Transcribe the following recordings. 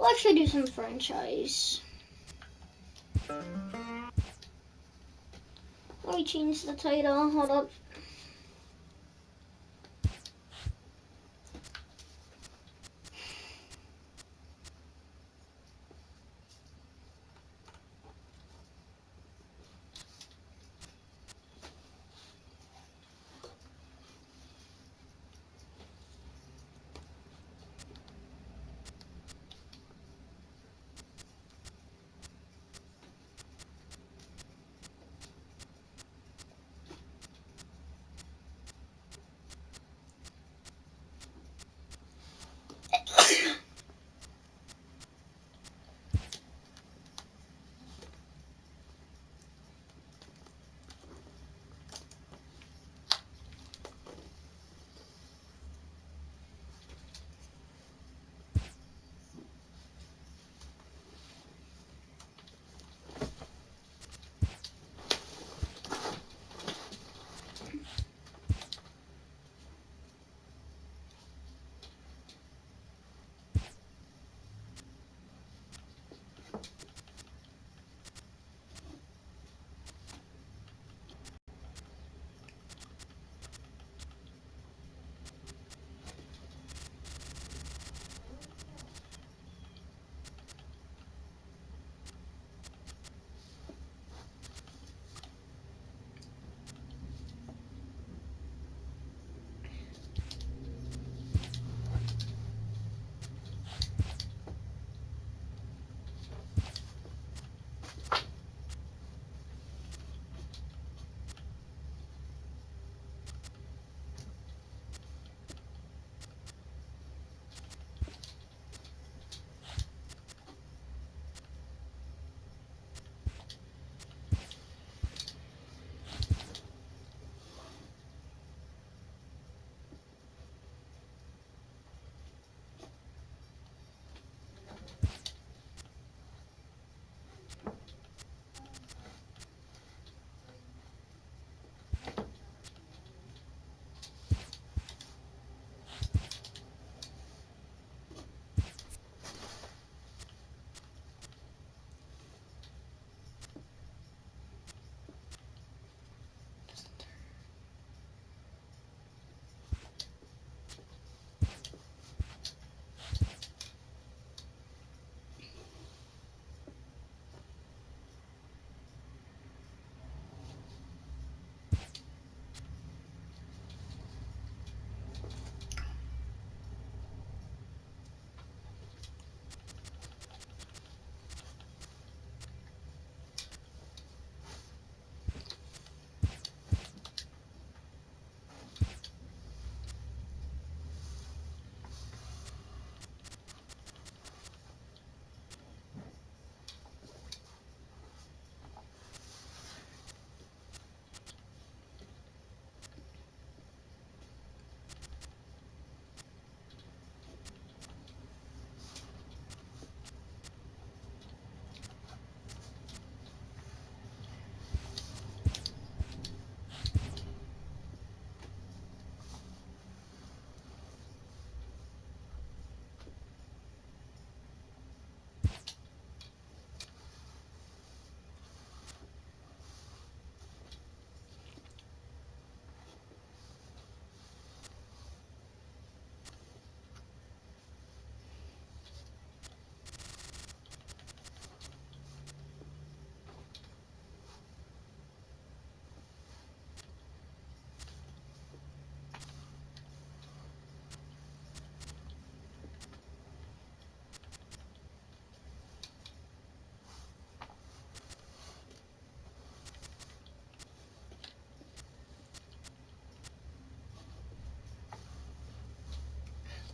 We'll actually do some franchise. Let me change the title. Hold up.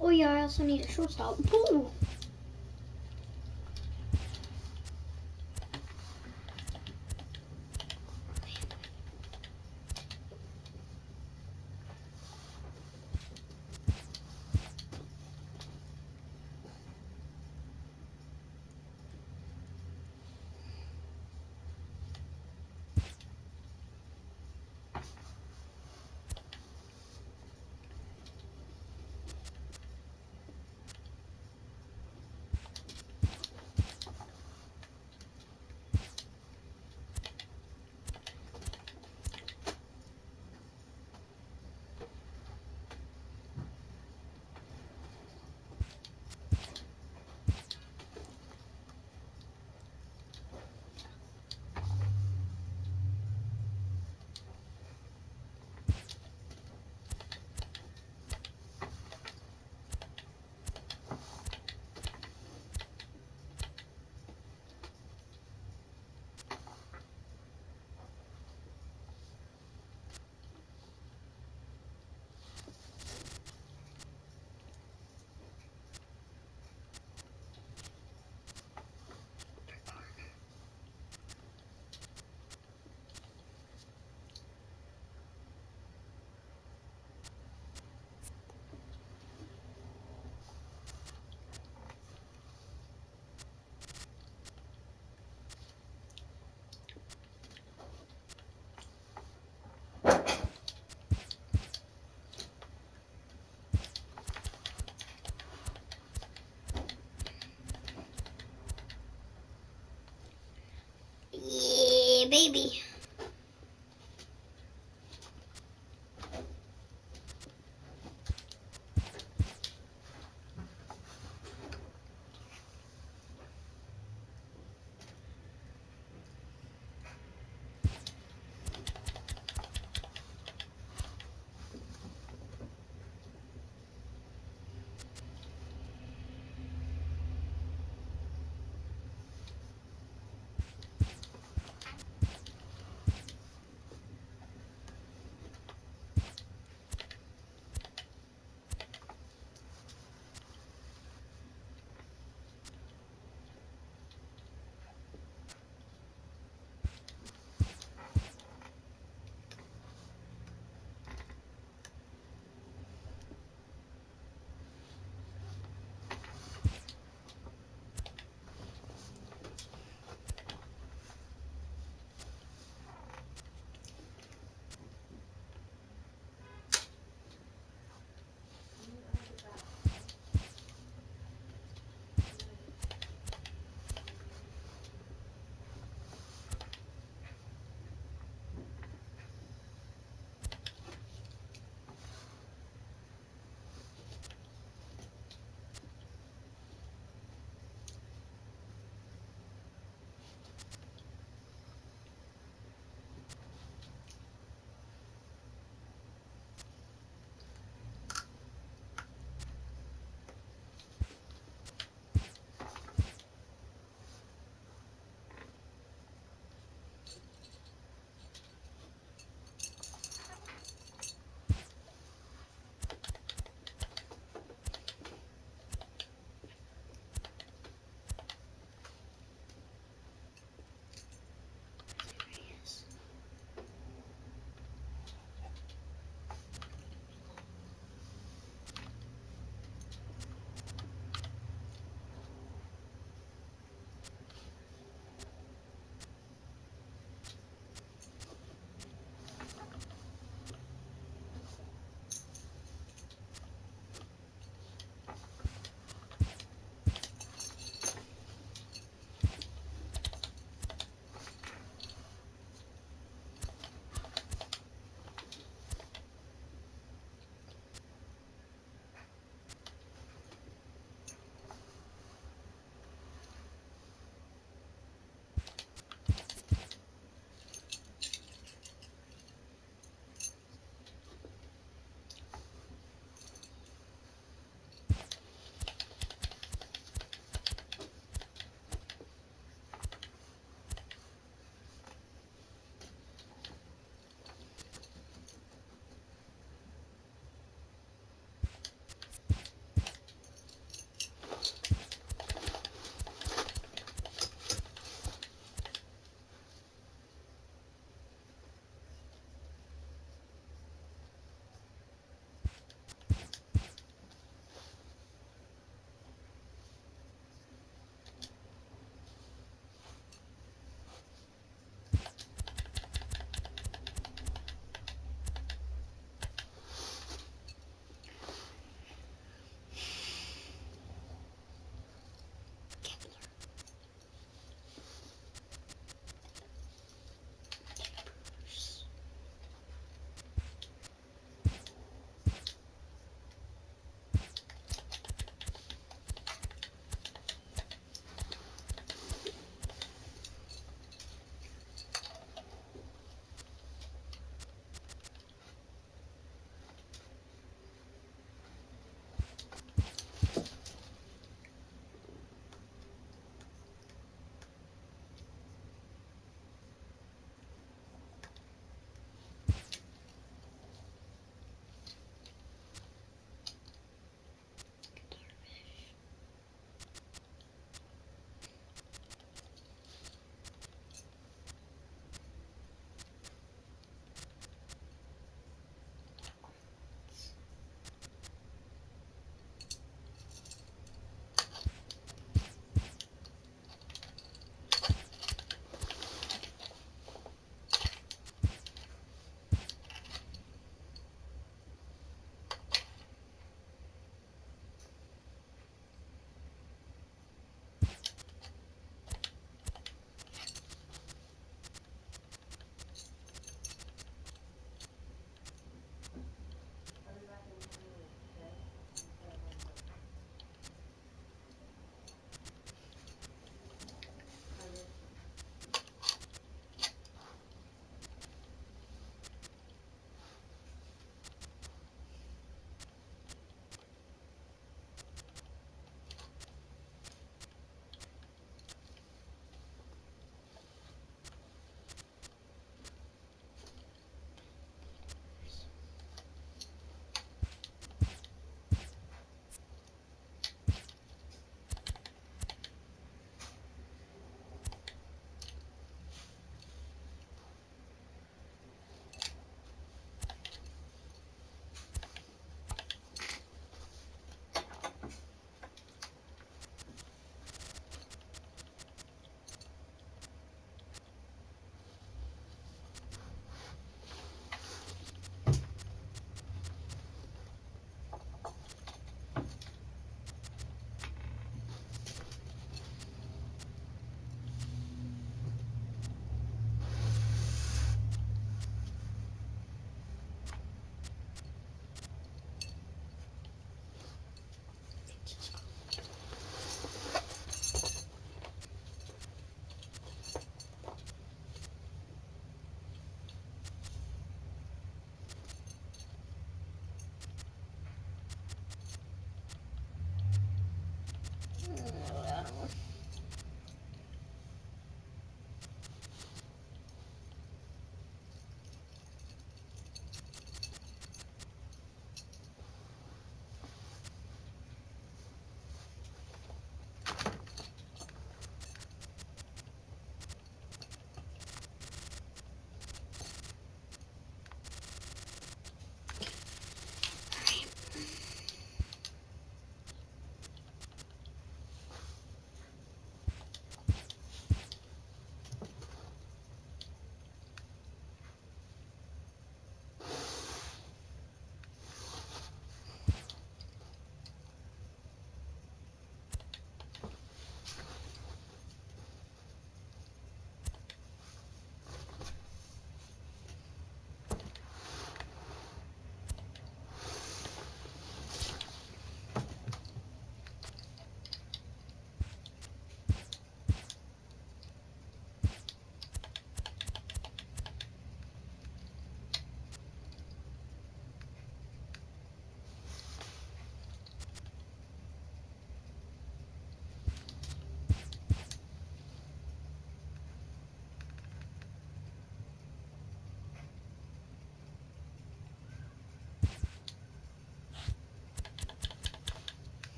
Oh yeah, I also need a shortstop. Ooh. baby.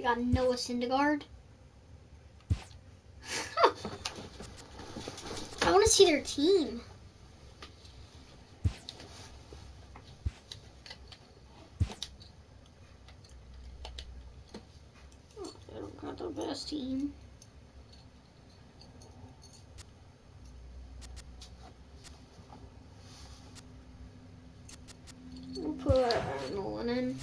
got Noah Syndergaard. I want to see their team. Oh, they don't got the best team. We'll put Nolan in.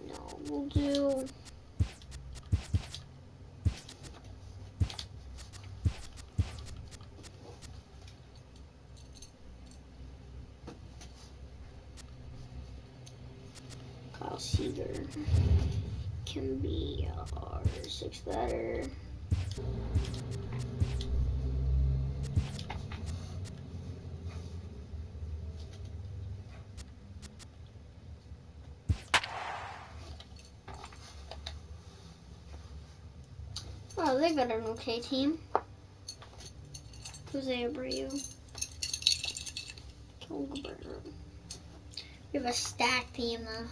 No, we'll do. Kyle Seager can be our 6th batter. Oh, they got an okay team. Jose Abreu. We have a stacked team though.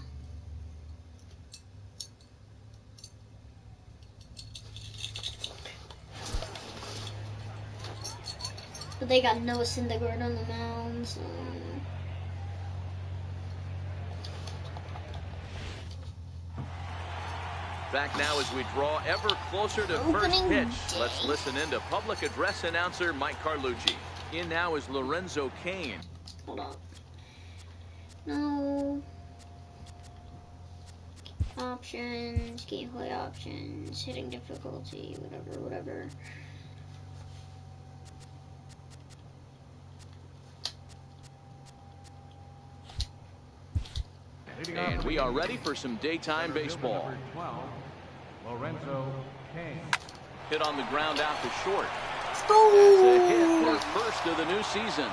But they got Noah Syndergaard on the mound, so. Back now as we draw ever closer to first pitch. Let's listen in to public address announcer Mike Carlucci. In now is Lorenzo Cain. Hold on. No. Options, gameplay options, hitting difficulty, whatever. And we are ready for some daytime baseball. 12, Lorenzo Cain. Hit on the ground out to short. Oh! That's a hit, their first of the new season.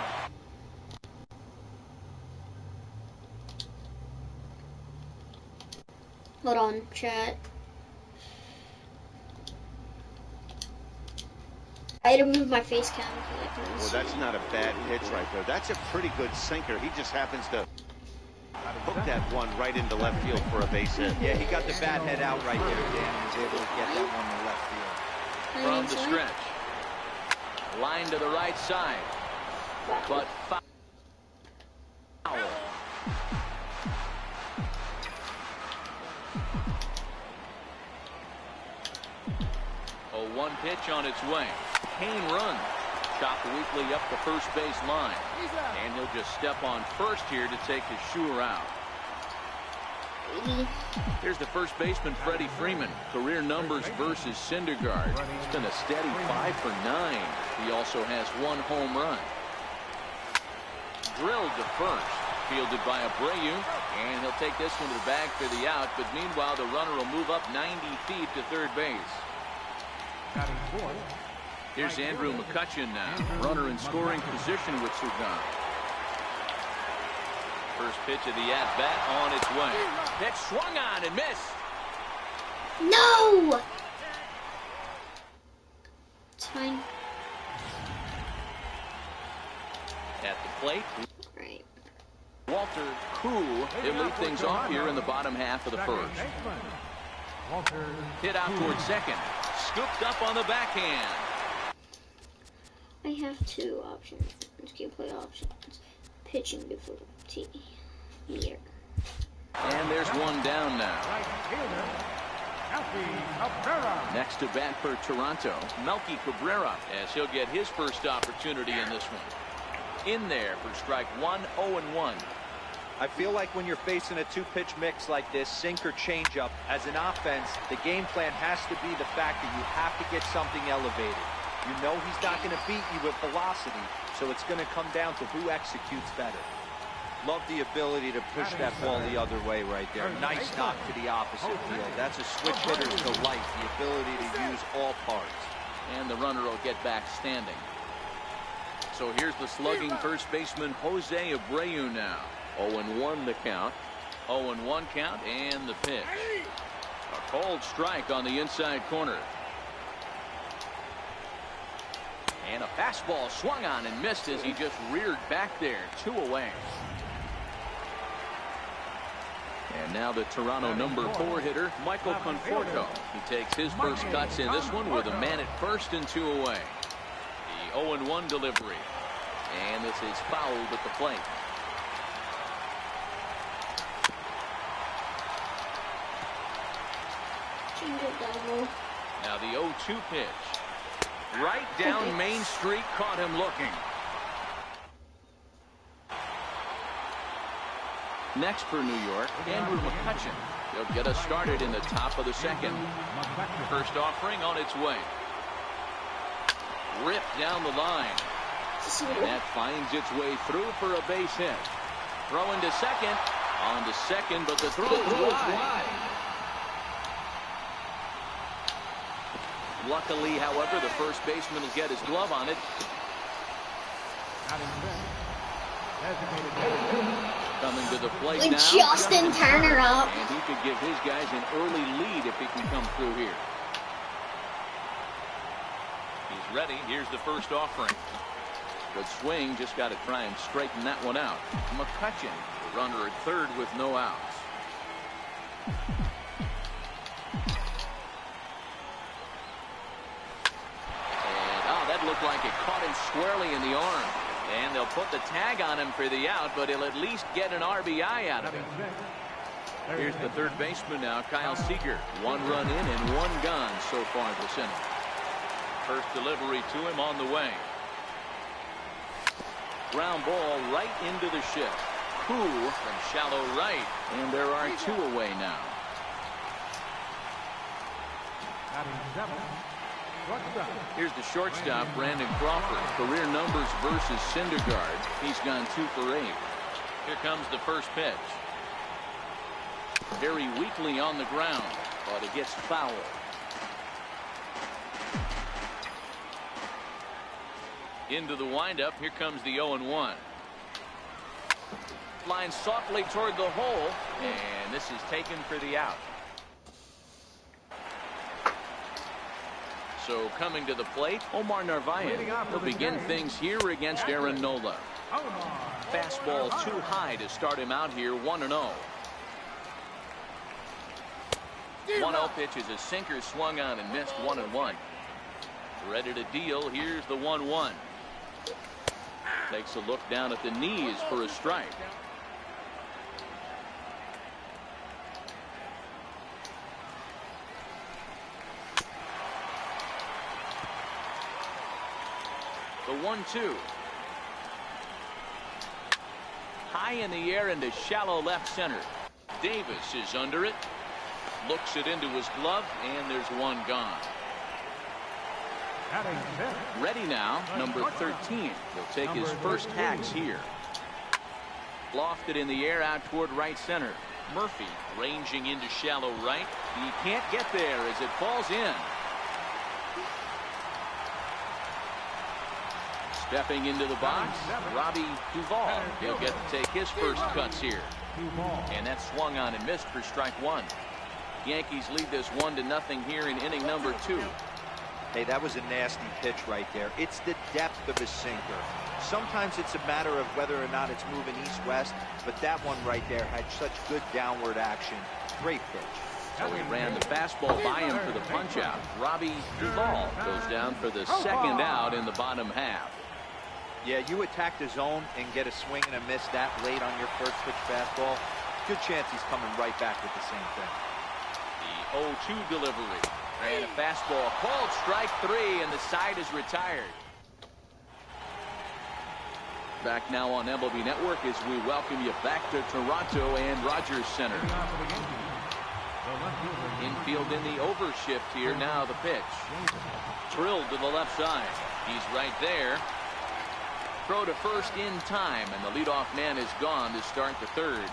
Hold on, chat. I had to move my face cam because I couldn't Well, see. that's not a bad pitch right there. That's a pretty good sinker. He just happens to hook that one right into left field for a base hit. Yeah, he got the bat head out right there, Dan, and was able to get that one to left field. From the stretch. Line to the right side. But foul. 0-1 pitch on its way. Cain runs. Chopped weakly up the first base line. And he'll just step on first here to take his shooter out. Here's the first baseman, Freddie Freeman. Career numbers versus Syndergaard. It's been a steady 5 for 9. He also has 1 home run. Drilled to first. Fielded by Abreu. And he'll take this one to the bag for the out. But meanwhile, the runner will move up 90 feet to third base. Here's Andrew McCutchen now. Runner in scoring position with Sugan. First pitch of the at-bat on its way. Pitch swung on and missed. No! It's fine. At the plate, Right. Walter Koo. He'll lead things off here in the bottom half of the first. Hit out towards second. Scooped up on the backhand. I have 2 options. Gameplay options. Pitching difficulty. Here. And there's one down now. Next to bat for Toronto, Melky Cabrera, as he'll get his first opportunity in this one. In there for strike 1, 0-1. I feel like when you're facing a 2-pitch mix like this, sink or changeup, as an offense, the game plan has to be the fact that you have to get something elevated. You know he's not going to beat you with velocity, so it's going to come down to who executes better. Love the ability to push that ball the other way right there. Nice knock to the opposite field. That's a switch hitter's delight, the ability to use all parts. And the runner will get back standing. So here's the slugging first baseman Jose Abreu now. 0-1 the count. 0-1 count and the pitch. A cold strike on the inside corner. And a fastball swung on and missed as he just reared back there. 2 away. And now the Toronto #4 hitter, Michael Conforto. He takes his first cuts in this one with a man at first and 2 away. The 0-1 delivery. And this is fouled at the plate. Now the 0-2 pitch. Right down Main Street, caught him looking. Next for New York, Andrew McCutchen. He'll get us started in the top of the second. First offering on its way. Ripped down the line. And that finds its way through for a base hit. Throwing to second. On to second, but the throw is wide. Luckily, however, the first baseman will get his glove on it. Coming to the plate With now. Justin Turner up. And he could give his guys an early lead if he can come through here. He's ready. Here's the first offering. Good swing. Just got to try and straighten that one out. McCutchen, the runner at third with no outs. And that looked like it caught him squarely in the arm. And they'll put the tag on him for the out, but he'll at least get an RBI out of it. Here's the third baseman now, Kyle Seager. 1 run in and 1 gone so far this inning. First delivery to him on the way. Ground ball right into the shift. Koo from shallow right. And there are 2 away now. Here's the shortstop, Brandon Crawford. Career numbers versus Syndergaard. He's gone 2 for 8. Here comes the first pitch. Very weakly on the ground, but it gets foul. Into the windup. Here comes the 0-1. Flying softly toward the hole, and this is taken for the out. So coming to the plate, Omar Narvaez. He'll begin things here against Aaron Nola. Fastball too high to start him out here, 1-0. 1-0 pitch is a sinker, swung on and missed, 1-1. Ready to deal. Here's the 1-1. Takes a look down at the knees for a strike. The 1-2. High in the air into shallow left center. Davis is under it. Looks it into his glove, and there's 1 gone. Ready now, number 13. He'll take his first hacks here. Lofted in the air out toward right center. Murphy ranging into shallow right. He can't get there as it falls in. Stepping into the box, Robbie Duvall. He'll get to take his first cuts here. And that swung on and missed for strike 1. Yankees lead this 1-0 here in inning number 2. Hey, that was a nasty pitch right there. It's the depth of his sinker. Sometimes it's a matter of whether or not it's moving east-west, but that one right there had such good downward action. Great pitch. So he ran the fastball by him for the punch-out. Robbie Duvall goes down for the second out in the bottom half. Yeah, you attack the zone and get a swing and a miss that late on your first pitch fastball. Good chance he's coming right back with the same thing. The 0-2 delivery. And a fastball called strike 3, and the side is retired. Back now on MLB Network as we welcome you back to Toronto and Rogers Center. Infield in the overshift here. Now the pitch. Drilled to the left side. He's right there. Throw to first in time, and the leadoff man is gone to start the third.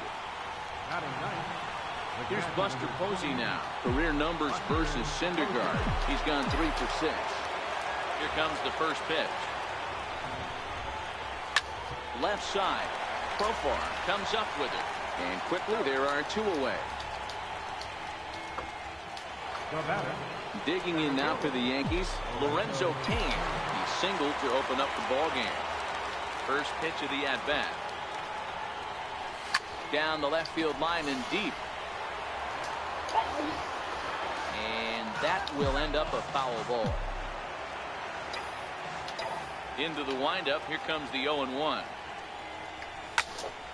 Here's Buster Posey now. Career numbers versus Syndergaard. He's gone 3 for 6. Here comes the first pitch. Left side. Profar comes up with it. And quickly there are 2 away. Digging in now for the Yankees, Lorenzo Cain. He singled to open up the ball game. First pitch of the at-bat. Down the left field line and deep. And that will end up a foul ball. Into the windup. Here comes the 0-1.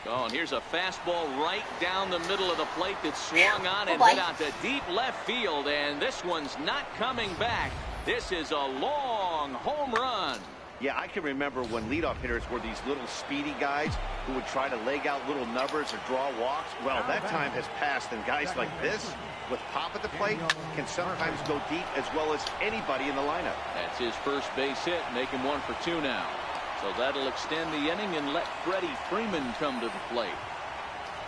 Oh, and here's a fastball right down the middle of the plate that swung on and hit out to deep left field. And this one's not coming back. This is a long home run. Yeah, I can remember when leadoff hitters were these little speedy guys who would try to leg out little numbers or draw walks. Well, that time has passed, and guys like this, with pop at the plate, can sometimes go deep as well as anybody in the lineup. That's his first base hit, make him 1 for 2 now. So that'll extend the inning and let Freddie Freeman come to the plate.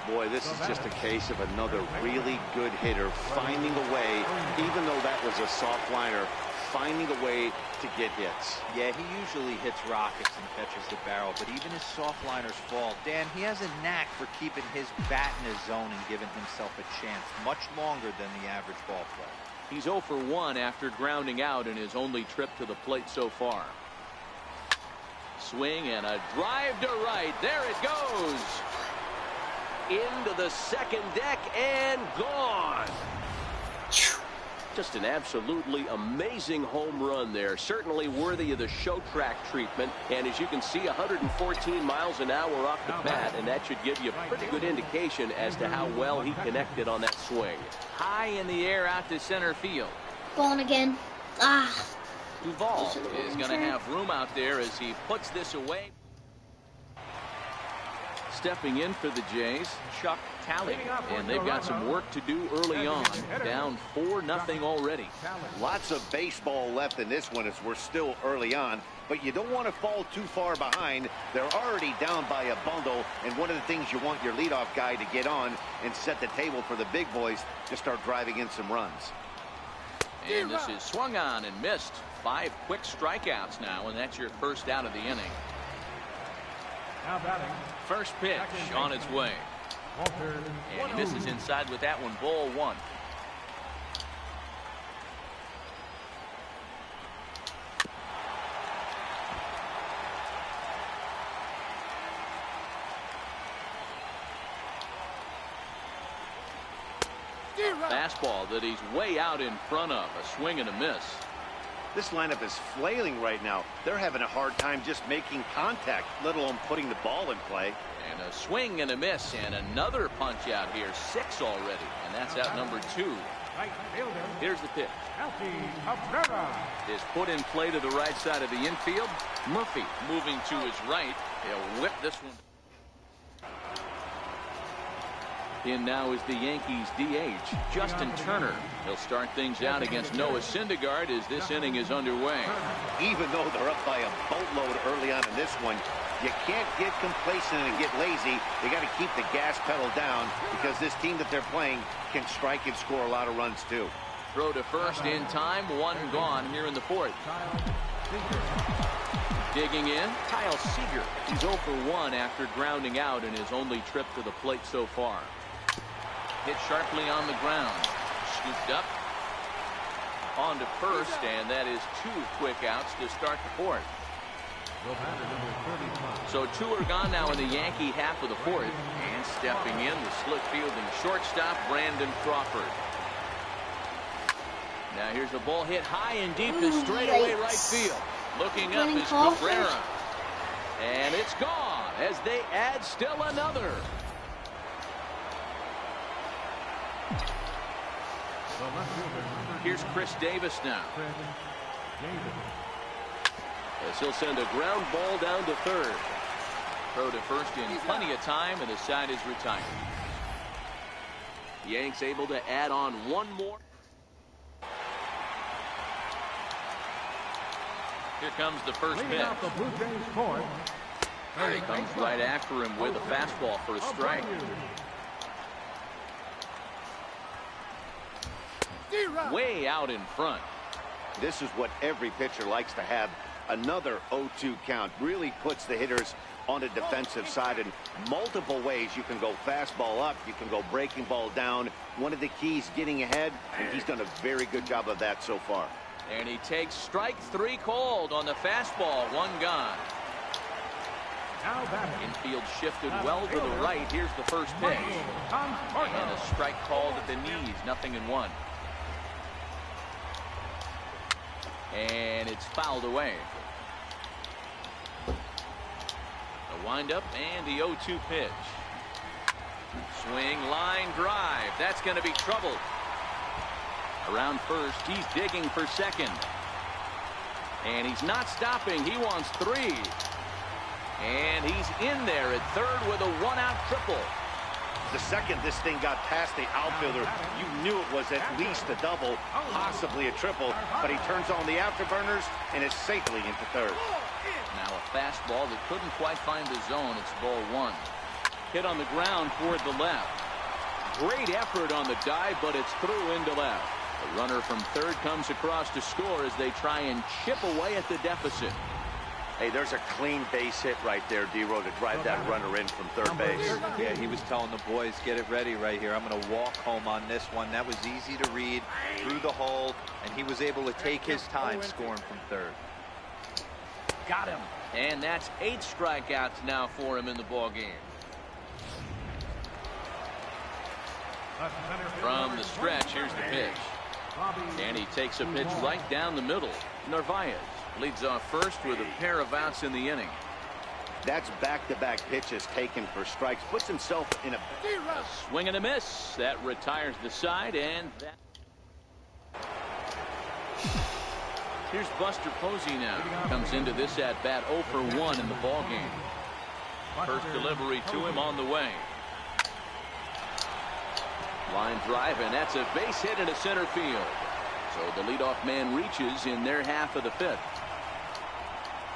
Boy, this is just a case of another really good hitter finding a way, even though that was a soft liner, finding a way to get hits. Yeah, he usually hits rockets and catches the barrel, but even his soft liners fall. Dan, he has a knack for keeping his bat in his zone and giving himself a chance much longer than the average ball player. He's 0 for 1 after grounding out in his only trip to the plate so far. Swing and a drive to right. There it goes. Into the second deck and gone. Just an absolutely amazing home run there. Certainly worthy of the show track treatment. And as you can see, 114 miles an hour off the bat, and that should give you a pretty good indication as to how well he connected on that swing. High in the air out to center field. Gone again. Ah. Duvall is going to have room out there as he puts this away. Stepping in for the Jays, Chuck Talley, and they've got some work to do early on. Down 4-0 already. Lots of baseball left in this one as we're still early on, but you don't want to fall too far behind. They're already down by a bundle, and one of the things you want your leadoff guy to get on and set the table for the big boys to start driving in some runs. And this is swung on and missed. 5 quick strikeouts now, and that's your first out of the inning. Now batting. First pitch on its way. And he misses inside with that one. Ball 1. Fastball that he's way out in front of. A swing and a miss. This lineup is flailing right now. They're having a hard time just making contact, let alone putting the ball in play. And a swing and a miss, and another punch out here. 6 already, and that's out number 2. Right fielder. Here's the pitch. Elkie Cabrera. Is put in play to the right side of the infield. Murphy moving to his right. He'll whip this one. In now is the Yankees DH, Justin Turner. He'll start things out against Noah Syndergaard as this inning is underway. Even though they're up by a boatload early on in this one, you can't get complacent and get lazy. You got to keep the gas pedal down because this team that they're playing can strike and score a lot of runs too. Throw to first in time, 1 gone here in the 4th. Digging in, Kyle Seager. He's 0 for 1 after grounding out in his only trip to the plate so far. Hit sharply on the ground. Scooped up. On to first, and that is 2 quick outs to start the 4th. So 2 are gone now in the Yankee half of the 4th. And stepping in, the slick fielding shortstop, Brandon Crawford. Now here's a ball hit high and deep to straightaway right field. Looking up is Cabrera. And it's gone as they add still another. Here's Chris Davis now. As he'll send a ground ball down to third. Throw to first in plenty of time, and the side is retired. The Yanks able to add on 1 more. Here comes the first pitch. He comes right after him with a fastball for a strike. Way out in front. This is what every pitcher likes to have. Another 0-2 count really puts the hitters on the defensive side in multiple ways. You can go fastball up, you can go breaking ball down. One of the keys, getting ahead, and he's done a very good job of that so far. And he takes strike 3 called on the fastball. 1 gone. Infield shifted well to the right. Here's the first pitch. And a strike called at the knees. 0-1. And it's fouled away. The windup and the 0-2 pitch. Swing, line drive. That's going to be trouble. Around first, he's digging for second. And he's not stopping. He wants 3. And he's in there at third with a 1-out triple. The second this thing got past the outfielder, you knew it was at least a double, possibly a triple, but he turns on the afterburners and is safely into third. Now a fastball that couldn't quite find the zone. It's ball 1. Hit on the ground toward the left. Great effort on the dive, but it's through into left. The runner from third comes across to score as they try and chip away at the deficit. Hey, there's a clean base hit right there, D-Row, to drive that runner in from third base. Yeah, he was telling the boys, get it ready right here. I'm going to walk home on this one. That was easy to read through the hole, and he was able to take his time scoring from third. Got him. And that's 8 strikeouts now for him in the ball game. From the stretch, here's the pitch. And he takes a pitch right down the middle. Narvaez leads off first with a pair of outs in the inning. That's back-to-back pitches taken for strikes. Puts himself in a swing and a miss. That retires the side, and that. Here's Buster Posey now. Comes into this at-bat 0 for 1 in the ball game. First delivery to him on the way. Line drive, and that's a base hit into center field. So the leadoff man reaches in their half of the 5th.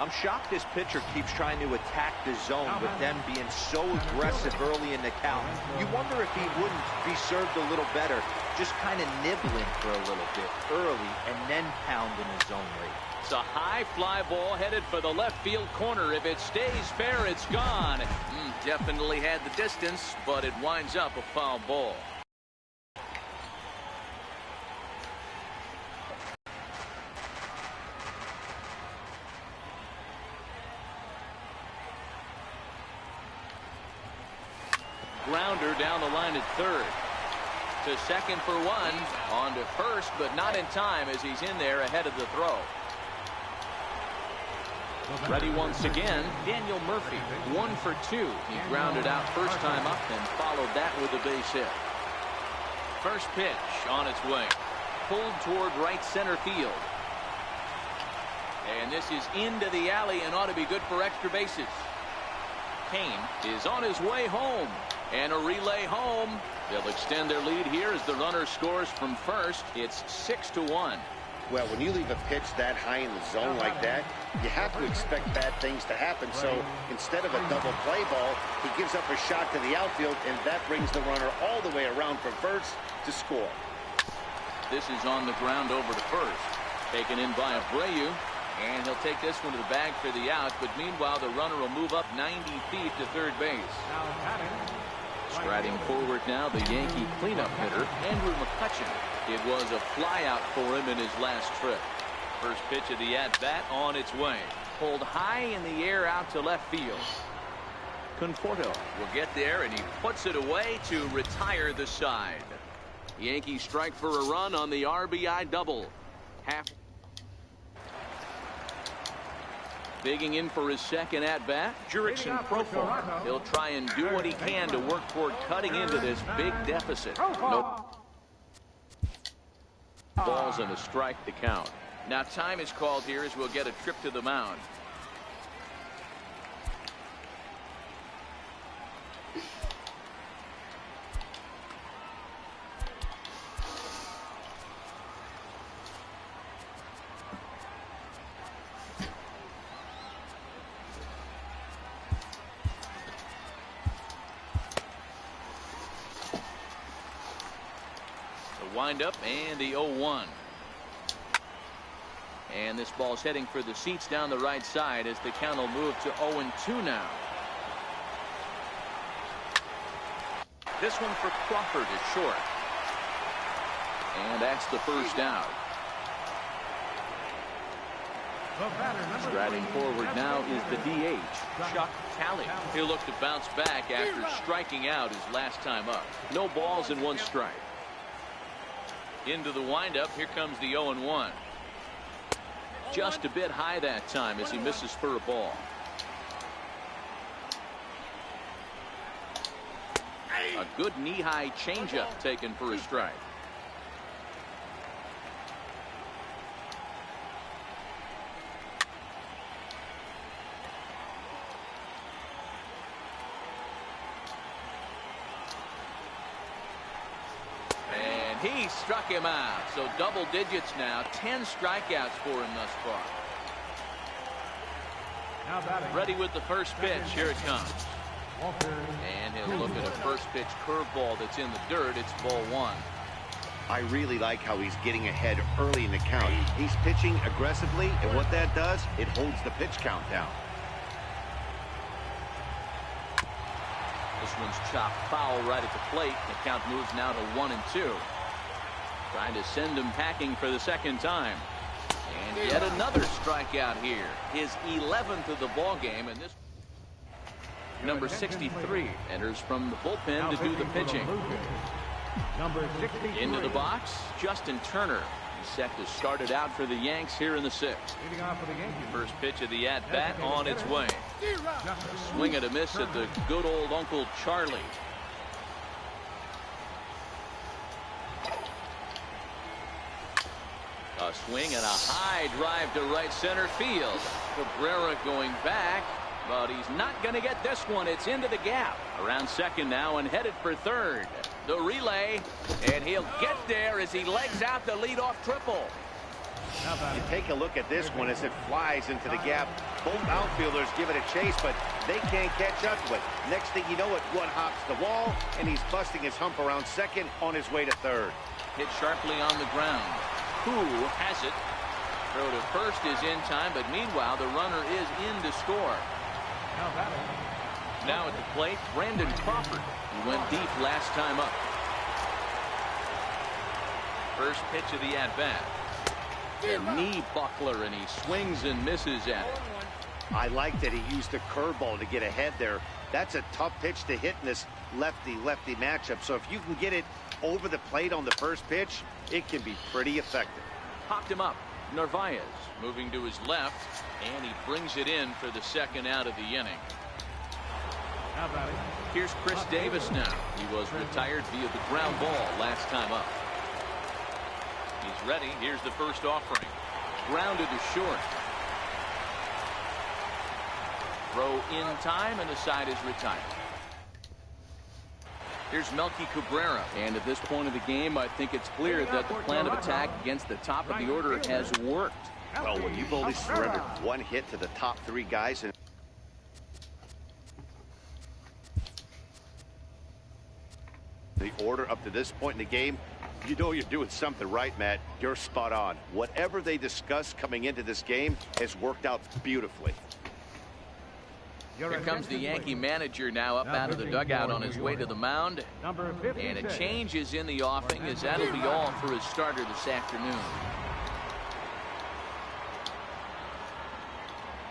I'm shocked this pitcher keeps trying to attack the zone with them being so aggressive early in the count. You wonder if he wouldn't be served a little better, just kind of nibbling for a little bit early and then pounding the zone rate. It's a high fly ball headed for the left field corner. If it stays fair, it's gone. Definitely had the distance, but it winds up a foul ball. Grounder down the line at third. To second for 1. On to first, but not in time as he's in there ahead of the throw. Ready once again, Daniel Murphy. 1 for 2. He grounded out first time up and followed that with a base hit. First pitch on its way. Pulled toward right center field. And this is into the alley and ought to be good for extra bases. Kane is on his way home. And a relay home. They'll extend their lead here as the runner scores from first. It's 6-1. Well, when you leave a pitch that high in the zone like that, you have to expect bad things to happen. So instead of a double play ball, he gives up a shot to the outfield, and that brings the runner all the way around from first to score. This is on the ground over to first. Taken in by Abreu. And he'll take this one to the bag for the out. But meanwhile, the runner will move up 90 feet to third base. Striding forward now, the Yankee cleanup hitter, Andrew McCutchen. It was a flyout for him in his last trip. First pitch of the at-bat on its way. Pulled high in the air out to left field. Conforto will get there, and he puts it away to retire the side. Yankees strike for a run on the RBI double. Digging in for his second at-bat, Jurickson Profar. He'll try and do what he can to work toward cutting into this big deficit. Nope. Balls and a strike to count. Now time is called here as we'll get a trip to the mound. Windup and the 0-1. And this ball's heading for the seats down the right side as the count will move to 0-2 now. This one for Crawford is short. And that's the first out. Striding forward now is the DH, Chuck Talley. He'll look to bounce back after striking out his last time up. No balls and 1 strike. Into the windup. Here comes the 0-1. just a bit high that time as he misses for a ball. A good knee-high changeup taken for a strike. And he struck him out. So double digits now. 10 strikeouts for him thus far. Now batting. Ready with the first pitch. Here it comes. Walter. And he'll look at a first pitch curveball that's in the dirt. It's ball one. I really like how he's getting ahead early in the count. He's pitching aggressively, and what that does, it holds the pitch count down. This one's chopped foul right at the plate. The count moves now to 1-2. Trying to send him packing for the second time. And yet another strikeout here. His 11th of the ball game, and this number 63 enters from the bullpen to do the pitching. Number 63. Into the box, Justin Turner. He's set to start it out for the Yanks here in the sixth. Leading off for the Yankees. First pitch of the at-bat on its way. Swing and a miss at the good old Uncle Charlie. A swing and a high drive to right center field. Cabrera going back, but he's not going to get this one. It's into the gap. Around second now and headed for third. The relay, and he'll get there as he legs out the leadoff triple. You take a look at this one as it flies into the gap. Both outfielders give it a chase, but they can't catch up to it. Next thing you know it, one hops the wall, and he's busting his hump around second on his way to third. Hit sharply on the ground. Who has it? Throw to first is in time, but meanwhile the runner is in to score. Now batting. Now at the plate, Brandon Crawford. He went deep last time up. First pitch of the at-bat. A knee buckler, and he swings and misses at it. I like that he used the curveball to get ahead there. That's a tough pitch to hit in this lefty-lefty matchup. So if you can get it over the plate on the first pitch, it can be pretty effective. Popped him up. Narvaez moving to his left, and he brings it in for the second out of the inning. Now batting. Here's Chris Davis now. He was retired via the ground ball last time up. He's ready. Here's the first offering. Grounded to short. Throw in time, and the side is retired. Here's Melky Cabrera. And at this point of the game, I think it's clear that the plan of attack against the top of the order has worked. Well, when you've only surrendered one hit to the top three guys in the order up to this point in the game, you know you're doing something right, Matt. You're spot on. Whatever they discussed coming into this game has worked out beautifully. Here comes the Yankee manager now up out of the dugout on his way to the mound. Number And a change is in the offing, as that'll be all for his starter this afternoon.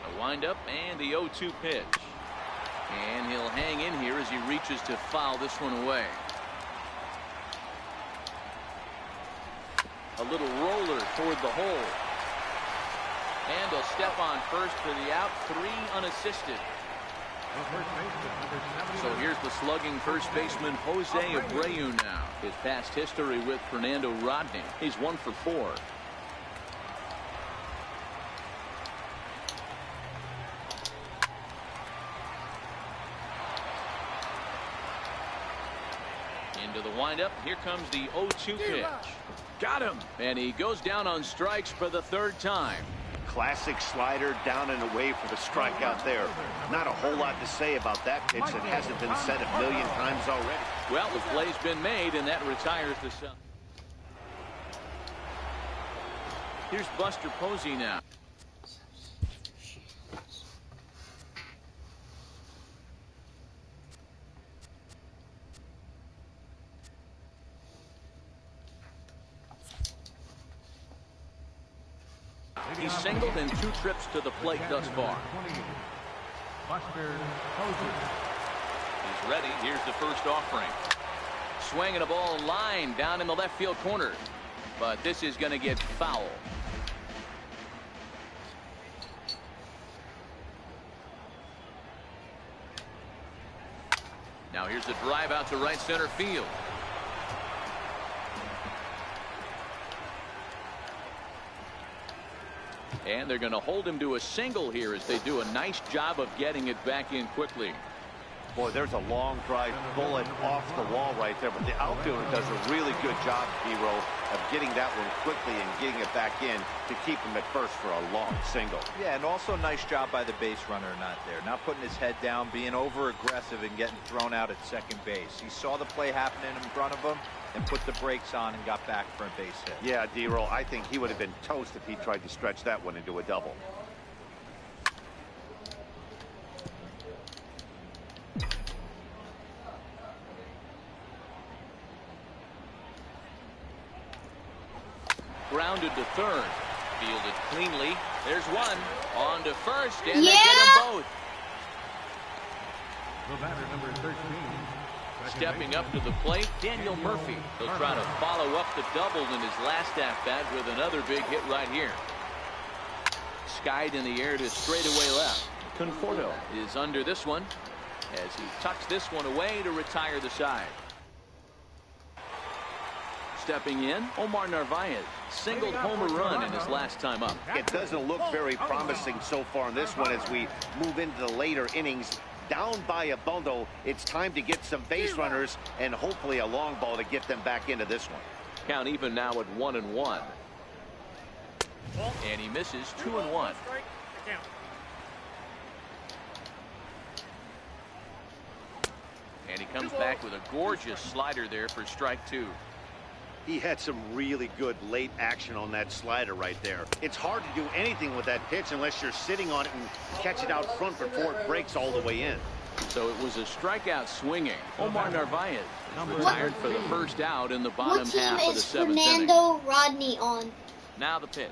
A windup and the 0-2 pitch. And he'll hang in here as he reaches to foul this one away. A little roller toward the hole. And he'll step on first for the out, 3 unassisted. So here's the slugging first baseman Jose Abreu now. His past history with Fernando Rodney. He's 1 for 4. Into the windup. Here comes the 0-2 pitch. Got him. And he goes down on strikes for the third time. Classic slider down and away for the strikeout there. Not a whole lot to say about that pitch that hasn't been said a million times already. Well, the play's been made, and that retires the sub. Here's Buster Posey now. He's singled in 2 trips to the plate thus far. Buster Posey. He's ready. Here's the first offering. Swinging a ball line down in the left field corner. But this is going to get foul. Now here's a drive out to right center field. And they're going to hold him to a single here as they do a nice job of getting it back in quickly. Boy, there's a long drive bullet off the wall right there, but the outfielder does a really good job, Hero, of getting that one quickly and getting it back in to keep him at first for a long single. Yeah, and also nice job by the base runner not there. Not putting his head down, being over-aggressive and getting thrown out at second base. He saw the play happening in front of him and put the brakes on and got back for a base hit. Yeah, D-Roll, I think he would have been toast if he tried to stretch that one into a double. Grounded to third. Fielded cleanly. There's one. On to first, and Yeah! they get them both. The batter, number 13. Stepping up to the plate, Daniel Murphy. He'll try to follow up the double in his last at-bat with another big hit right here. Skied in the air to straightaway left. Conforto is under this one as he tucks this one away to retire the side. Stepping in, Omar Narvaez singled home run in his last time up. It doesn't look very promising so far in this one as we move into the later innings. Down by a bundle, it's time to get some base runners and hopefully a long ball to get them back into this one. Count even now at 1-1. And he misses 2-1. And he comes back with a gorgeous slider there for strike two. He had some really good late action on that slider right there. It's hard to do anything with that pitch unless you're sitting on it and catch it out front before it breaks all the way in. So it was a strikeout swinging. Omar Narvaez retired for the first out in the bottom What team half of the is seventh inning. Fernando Rodney on? Now the pitch.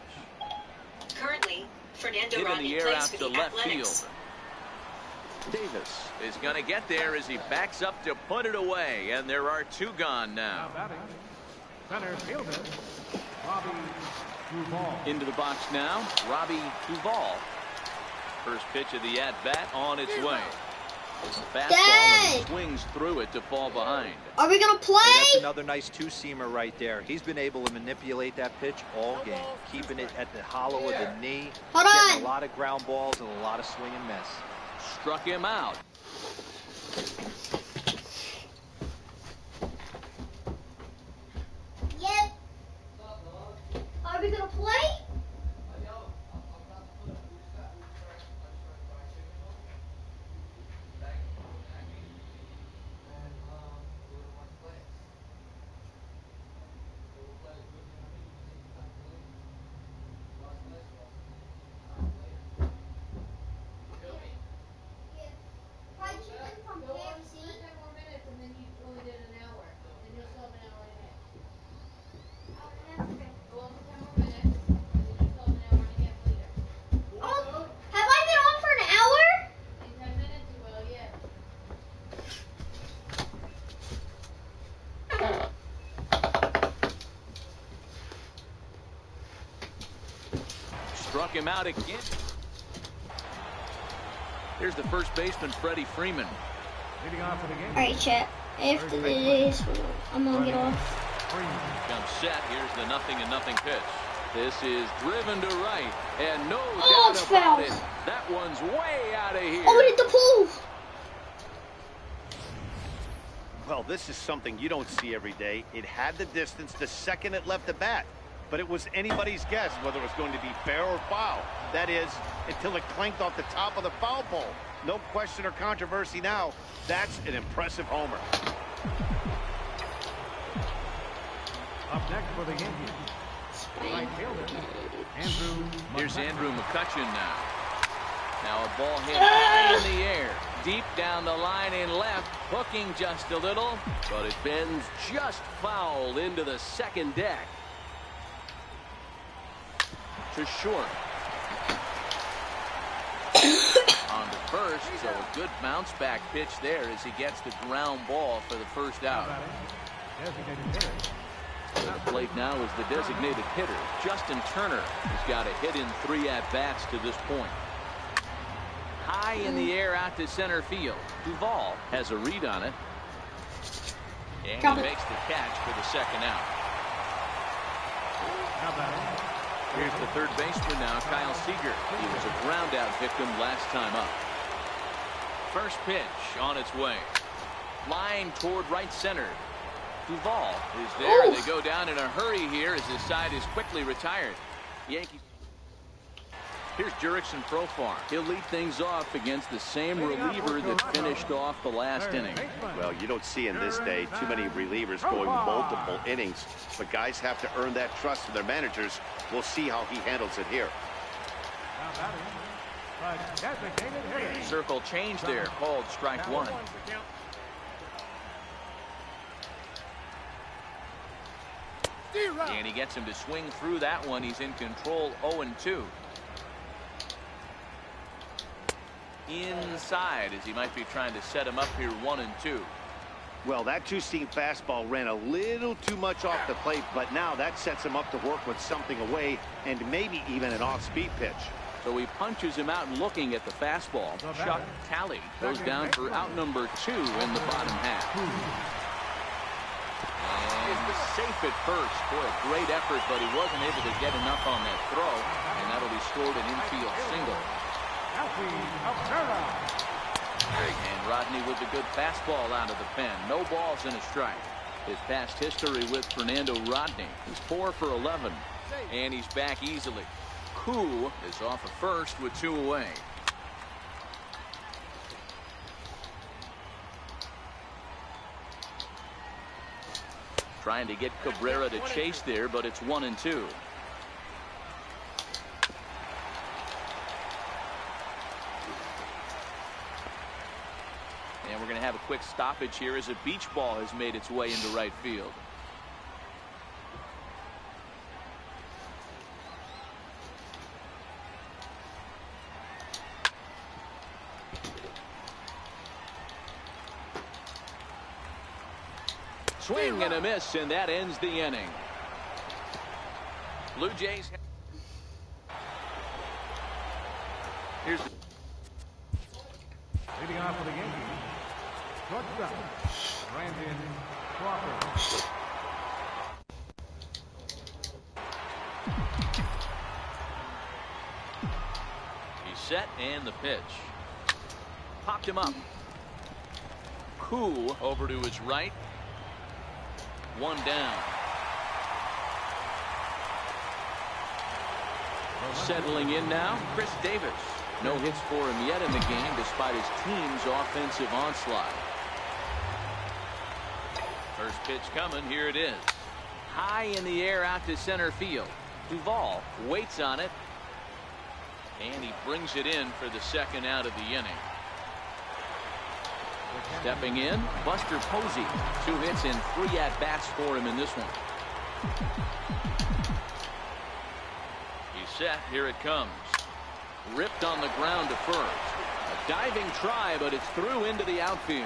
Currently, Fernando Hit in Rodney the air plays out for to the left Athletics. field. Davis is going to get there as he backs up to put it away, and there are two gone now. Now batting, center fielder, Robbie Duvall. Into the box now, Robbie Duvall. First pitch of the at-bat on its way. Fastball and he swings through it to fall behind. Are we gonna Hey, that's play? another nice two-seamer right there. He's been able to manipulate that pitch all game, keeping it at the hollow of the knee, Hold getting on. a lot of ground balls and a lot of swing and miss. Struck him out. Yep. Are we gonna play? Fried chicken from KFC. Oh, have I been on for an hour? Struck him out again. Here's the first baseman, Freddie Freeman. Leading off for the game. Alright, chat. After this, I'm gonna get off. Comes set. Here's the 0-0 pitch. This is driven to right, and no Oh, it's doubt about foul. it. That one's way out of here. Oh, it hit the pool. Well, this is something you don't see every day. It had the distance the second it left the bat, but it was anybody's guess whether it was going to be fair or foul. That is, until it clanked off the top of the foul pole. No question or controversy now. That's an impressive homer. Up next for the Yankees, right fielder, Andrew Here's McCutchen. Andrew McCutchen now. Now a ball hit high in the air. Deep down the line in left. Hooking just a little, but it bends just foul into the second deck. To short. On to first, so a good bounce back pitch there as he gets the ground ball for the first Now out. batting, designated hitter. At the plate now is the designated hitter, Justin Turner. He's got a hit in 3 at-bats to this point. High in the air out to center field. Duvall has a read on it. And Drop he it. makes the catch for the second out. Now batting. Here's the third baseman now, Kyle Seager. He was a ground out victim last time up. First pitch on its way. Line toward right center. Duvall is there. Oof. They go down in a hurry here as his side is quickly retired. Yankees. Here's Jurickson Profar. He'll lead things off against the same reliever that finished off the last inning. Well, you don't see in this day too many relievers going multiple innings, but guys have to earn that trust from their managers. We'll see how he handles it here. Now batting. The designated hitter. Circle change there, called strike one. And he gets him to swing through that one. He's in control, 0-2. Inside as he might be trying to set him up here, 1-2. Well, that two-seam fastball ran a little too much off the plate, but now that sets him up to work with something away and maybe even an off-speed pitch. So he punches him out looking at the fastball. Chuck Talley goes down for out number 2 in the bottom half. And safe at first. Boy, a great effort, but he wasn't able to get enough on that throw, and that'll be scored an infield single. And Rodney with a good fastball out of the pen. No balls and a strike. His past history with Fernando Rodney is 4 for 11, and he's back easily. Koo is off at first with 2 away. Trying to get Cabrera to chase there, but it's 1-2. And we're going to have a quick stoppage here as a beach ball has made its way into right field. Swing and a miss, and that ends the inning. Blue Jays. Here's the Leading off for the Yankees, shortstop, Brandon Crawford. He's set, and the pitch. Popped him up. Koo over to his right. 1 down. Settling in now, Chris Davis. No hits for him yet in the game despite his team's offensive onslaught. First pitch coming. Here it is. High in the air out to center field. Duvall waits on it. And he brings it in for the second out of the inning. Stepping in, Buster Posey. 2 hits and 3 at-bats for him in this one. He's set. Here it comes. Ripped on the ground to first. A diving try, but it's through into the outfield.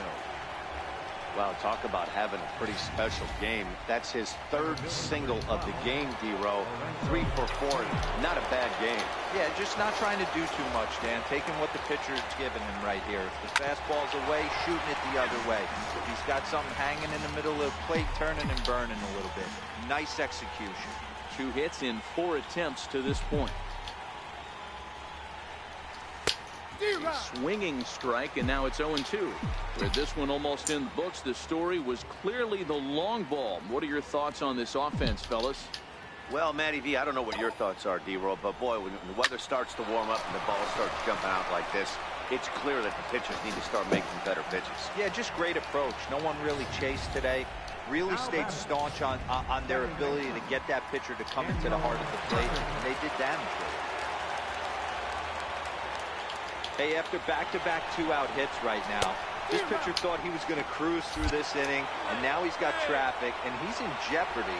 Wow, talk about having a pretty special game. That's his 3rd single of the game, D-Row. 3 for 4. Not a bad game. Yeah, just not trying to do too much, Dan. Taking what the pitcher's giving him right here. If the fastball's away, shooting it the other way. If he's got something hanging in the middle of the plate, turning and burning a little bit. Nice execution. 2 hits in 4 attempts to this point. A swinging strike, and now it's 0-2. With this one almost in the books, the story was clearly the long ball. What are your thoughts on this offense, fellas? Well, Matty V, I don't know what your thoughts are, D-Row, but boy, when the weather starts to warm up and the ball starts jumping out like this, it's clear that the pitchers need to start making better pitches. Yeah, just great approach. No one really chased today. Really stayed staunch on their ability to get that pitcher to come into the heart of the plate, and they did damage with it. Hey, after back-to-back 2-out hits right now, this pitcher thought he was going to cruise through this inning, and now he's got traffic, and he's in jeopardy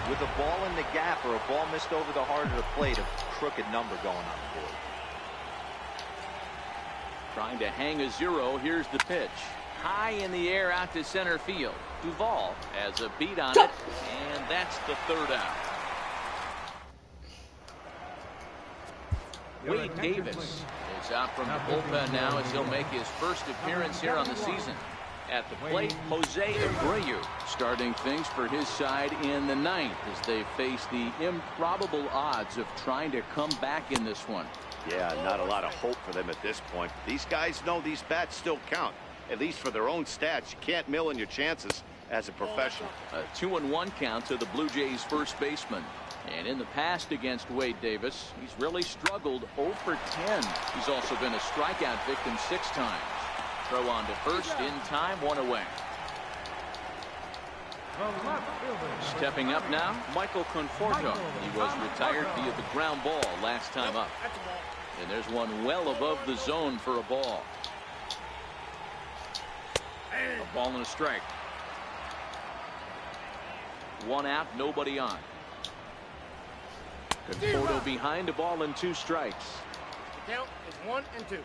with a ball in the gap or a ball missed over the heart of the plate, a crooked number going on the board. Trying to hang a 0. Here's the pitch. High in the air out to center field. Duvall has a beat on it, and that's the 3rd out. Wade Davis is out from the bullpen now as he'll make his first appearance here on the season. At the plate, Jose Abreu starting things for his side in the ninth as they face the improbable odds of trying to come back in this one. Yeah, not a lot of hope for them at this point. These guys know these bats still count, at least for their own stats. You can't mill in your chances as a professional. A 2-1 count to the Blue Jays first baseman. And in the past against Wade Davis, he's really struggled 0 for 10. He's also been a strikeout victim 6 times. Throw on to first in time, 1 away. The left fielder. Stepping up now, Michael Conforto. He was retired via the ground ball last time up. And there's one well above the zone for a ball. A ball and a strike. 1 out, nobody on. Conforto behind, a ball and 2 strikes. The count is 1 and 2.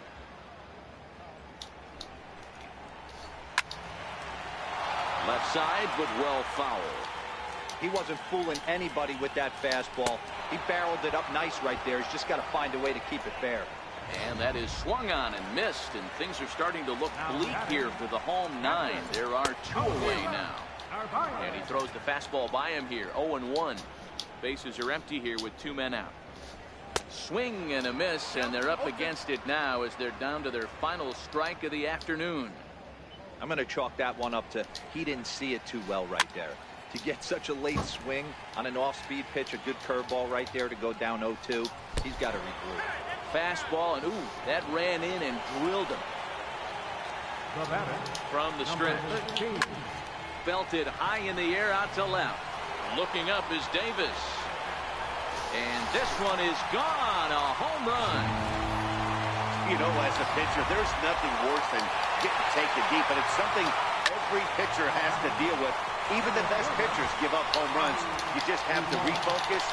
Left side, but well fouled. He wasn't fooling anybody with that fastball. He barreled it up nice right there. He's just got to find a way to keep it fair. And that is swung on and missed, and things are starting to look bleak here for the home 9. There are 2 away now. And he throws the fastball by him here. 0-1. Bases are empty here with 2 men out. Swing and a miss, and they're up against it now as they're down to their final strike of the afternoon. I'm going to chalk that one up to he didn't see it too well right there. To get such a late swing on an off-speed pitch, a good curveball right there to go down 0-2, he's got to regroup. Fastball, and ooh, that ran in and drilled him. The batter, From the stretch. 13. Belted high in the air out to left. Looking up is Davis. And this one is gone. A home run. You know, as a pitcher, there's nothing worse than getting taken deep, but it's something every pitcher has to deal with. Even the best pitchers give up home runs. You just have to refocus.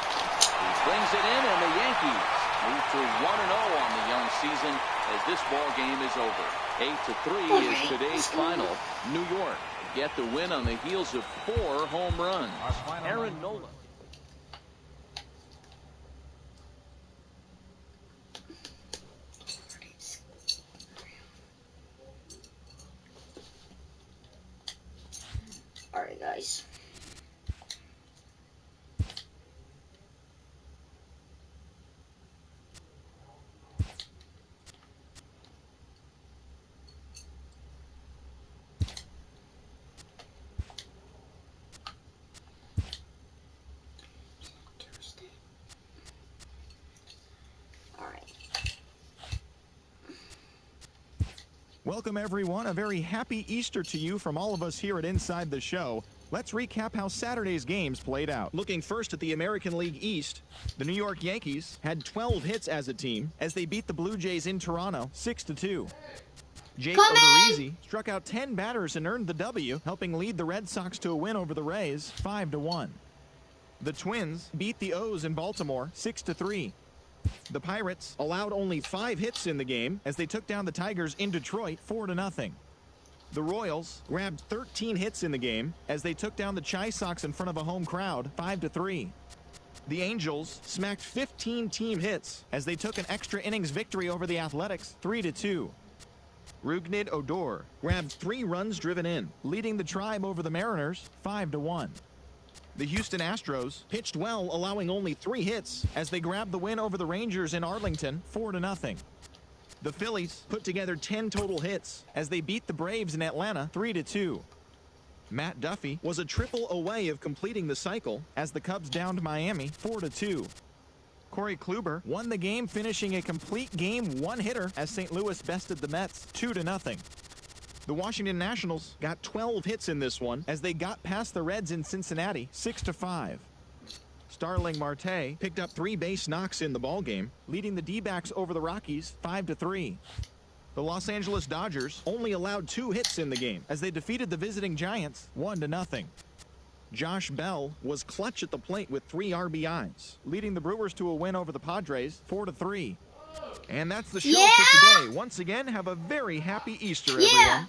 He brings it in, and the Yankees move to 1-0 on the young season as this ball game is over. 8-3 is today's final. New York get the win on the heels of 4 home runs. Aaron Nola. All right, guys. All right. Welcome, everyone. A very happy Easter to you from all of us here at Inside the Show. Let's recap how Saturday's games played out. Looking first at the American League East, the New York Yankees had 12 hits as a team as they beat the Blue Jays in Toronto 6-2. Jake Odorizzi struck out 10 batters and earned the W, helping lead the Red Sox to a win over the Rays 5-1. The Twins beat the O's in Baltimore 6-3. The Pirates allowed only 5 hits in the game as they took down the Tigers in Detroit 4-0. The Royals grabbed 13 hits in the game as they took down the Chi Sox in front of a home crowd 5-3. The Angels smacked 15 team hits as they took an extra innings victory over the Athletics 3-2. Rougned Odor grabbed 3 runs driven in, leading the Tribe over the Mariners 5-1. The Houston Astros pitched well, allowing only 3 hits as they grabbed the win over the Rangers in Arlington 4-0. The Phillies put together 10 total hits as they beat the Braves in Atlanta 3-2. Matt Duffy was a triple away of completing the cycle as the Cubs downed Miami 4-2. Corey Kluber won the game, finishing a complete game 1-hitter as St. Louis bested the Mets 2-0. The Washington Nationals got 12 hits in this one as they got past the Reds in Cincinnati 6-5. Starling Marte picked up 3 base knocks in the ballgame, leading the D-backs over the Rockies 5-3. The Los Angeles Dodgers only allowed 2 hits in the game as they defeated the visiting Giants 1-0. Josh Bell was clutch at the plate with 3 RBIs, leading the Brewers to a win over the Padres 4-3. And that's the show for today. Once again, have a very happy Easter, everyone.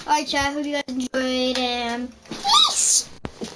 All right, chat. Hope you guys enjoyed.